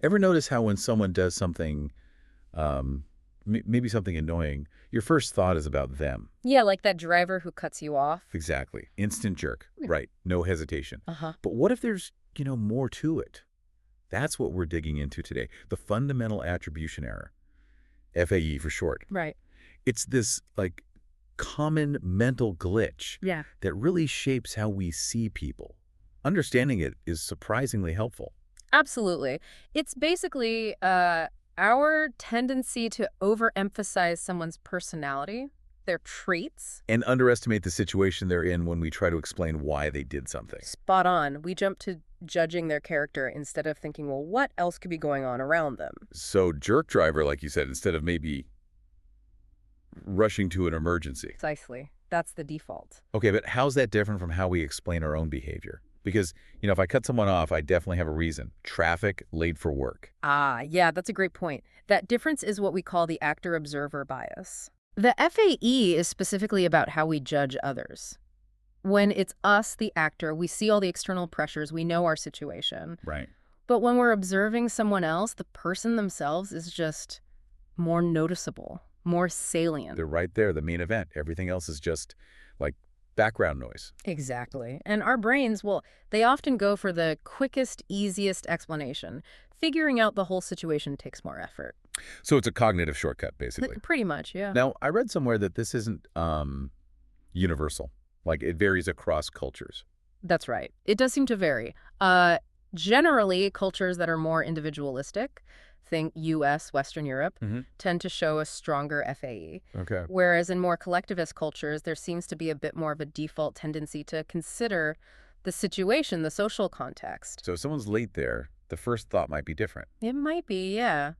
Ever notice how when someone does something, maybe something annoying, your first thought is about them? Yeah, like that driver who cuts you off. Exactly. Instant jerk. Right. No hesitation. Uh-huh. But what if there's, more to it? That's what we're digging into today. The fundamental attribution error. FAE for short. Right. It's this, common mental glitch Yeah. that really shapes how we see people. Understanding it is surprisingly helpful. Absolutely. It's basically our tendency to overemphasize someone's personality, their traits. And underestimate the situation they're in when we try to explain why they did something. Spot on. We jump to judging their character instead of thinking, well, what else could be going on around them? So jerk driver, like you said, instead of maybe rushing to an emergency. Precisely. That's the default. Okay, but how's that different from how we explain our own behavior? Because, if I cut someone off, I definitely have a reason. Traffic, late for work. Ah, yeah, that's a great point. That difference is what we call the actor-observer bias. The FAE is specifically about how we judge others. When it's us, the actor, we see all the external pressures, we know our situation. Right. But when we're observing someone else, the person themselves is just more noticeable, more salient. They're right there, the main event. Everything else is just, background noise. Exactly. And our brains, well, they often go for the quickest, easiest explanation. Figuring out the whole situation takes more effort. So it's a cognitive shortcut, basically. Pretty much, yeah. Now, I read somewhere that this isn't universal. It varies across cultures. That's right. It does seem to vary. Generally, cultures that are more individualistic, think U.S., Western Europe, tend to show a stronger FAE. Okay. Whereas in more collectivist cultures, there seems to be a bit more of a default tendency to consider the situation, the social context. So if someone's late there, the first thought might be different. It might be, yeah.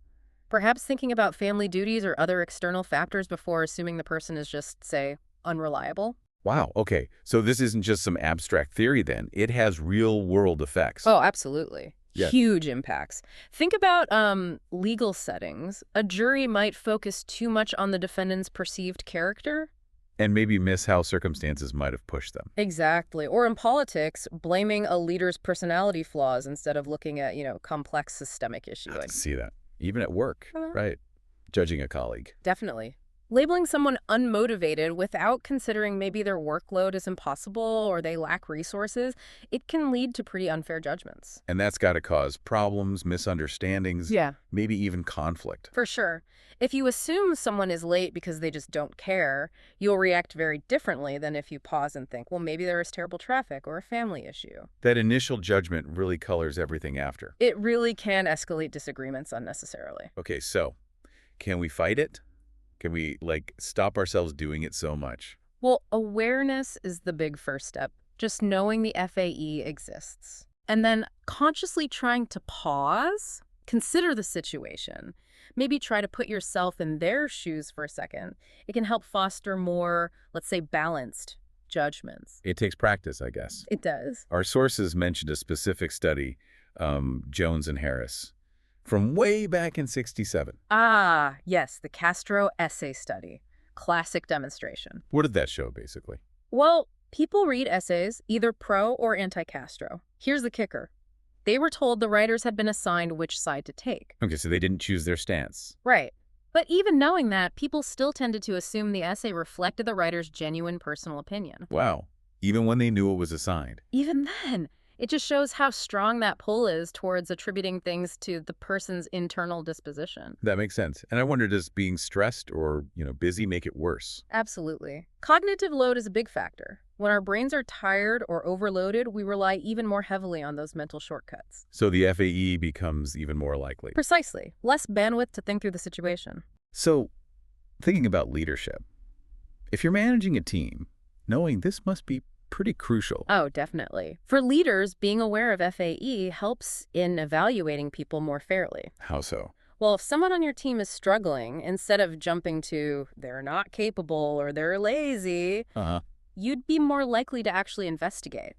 Perhaps thinking about family duties or other external factors before assuming the person is just, say, unreliable. Wow, okay. So this isn't just some abstract theory then. It has real-world effects. Oh, absolutely. Yeah. Huge impacts. Think about legal settings. A jury might focus too much on the defendant's perceived character. And maybe miss how circumstances might have pushed them. Exactly. Or in politics, blaming a leader's personality flaws instead of looking at, complex systemic issues. I can see that. Even at work, Uh-huh. right? Judging a colleague. Definitely. Labeling someone unmotivated without considering maybe their workload is impossible or they lack resources, it can lead to pretty unfair judgments. And that's got to cause problems, misunderstandings, Yeah. maybe even conflict. For sure. If you assume someone is late because they just don't care, you'll react very differently than if you pause and think, well, maybe there is terrible traffic or a family issue. That initial judgment really colors everything after. It really can escalate disagreements unnecessarily. Okay, so can we fight it? Can we, stop ourselves doing it so much? Well, awareness is the big first step. Just knowing the FAE exists. And then consciously trying to pause, consider the situation. Maybe try to put yourself in their shoes for a second. It can help foster more, let's say, balanced judgments. It takes practice, I guess. It does. Our sources mentioned a specific study, Jones and Harris, from way back in '67. Ah, yes, the Castro essay study. Classic demonstration. What did that show, basically? Well, people read essays, either pro or anti-Castro. Here's the kicker. They were told the writers had been assigned which side to take. Okay, so they didn't choose their stance. Right. But even knowing that, people still tended to assume the essay reflected the writer's genuine personal opinion. Wow. Even when they knew it was assigned. Even then, it just shows how strong that pull is towards attributing things to the person's internal disposition. That makes sense. And I wonder, does being stressed or, busy make it worse? Absolutely. Cognitive load is a big factor. When our brains are tired or overloaded, we rely even more heavily on those mental shortcuts. So the FAE becomes even more likely. Precisely. Less bandwidth to think through the situation. So, thinking about leadership, if you're managing a team, knowing this must be pretty crucial. Oh, definitely. For leaders, being aware of FAE helps in evaluating people more fairly. How so? Well, if someone on your team is struggling, instead of jumping to they're not capable or they're lazy, you'd be more likely to actually investigate.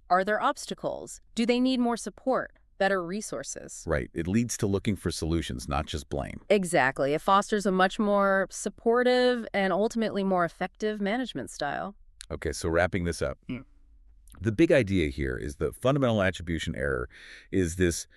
Are there obstacles? Do they need more support? Better resources? Right. It leads to looking for solutions, not just blame. Exactly. It fosters a much more supportive and ultimately more effective management style. Okay, so wrapping this up. The big idea here is the fundamental attribution error is this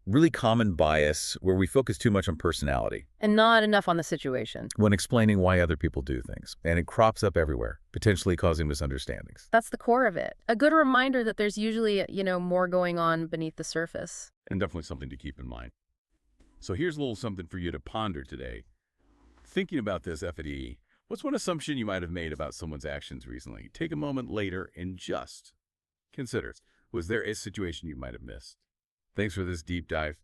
really common bias where we focus too much on personality And not enough on the situation. when explaining why other people do things. And it crops up everywhere, potentially causing misunderstandings. That's the core of it. A good reminder that there's usually, more going on beneath the surface. And definitely something to keep in mind. So here's a little something for you to ponder today. Thinking about this F&E, what's one assumption you might have made about someone's actions recently? Take a moment later and just consider, was there a situation you might have missed? Thanks for this deep dive.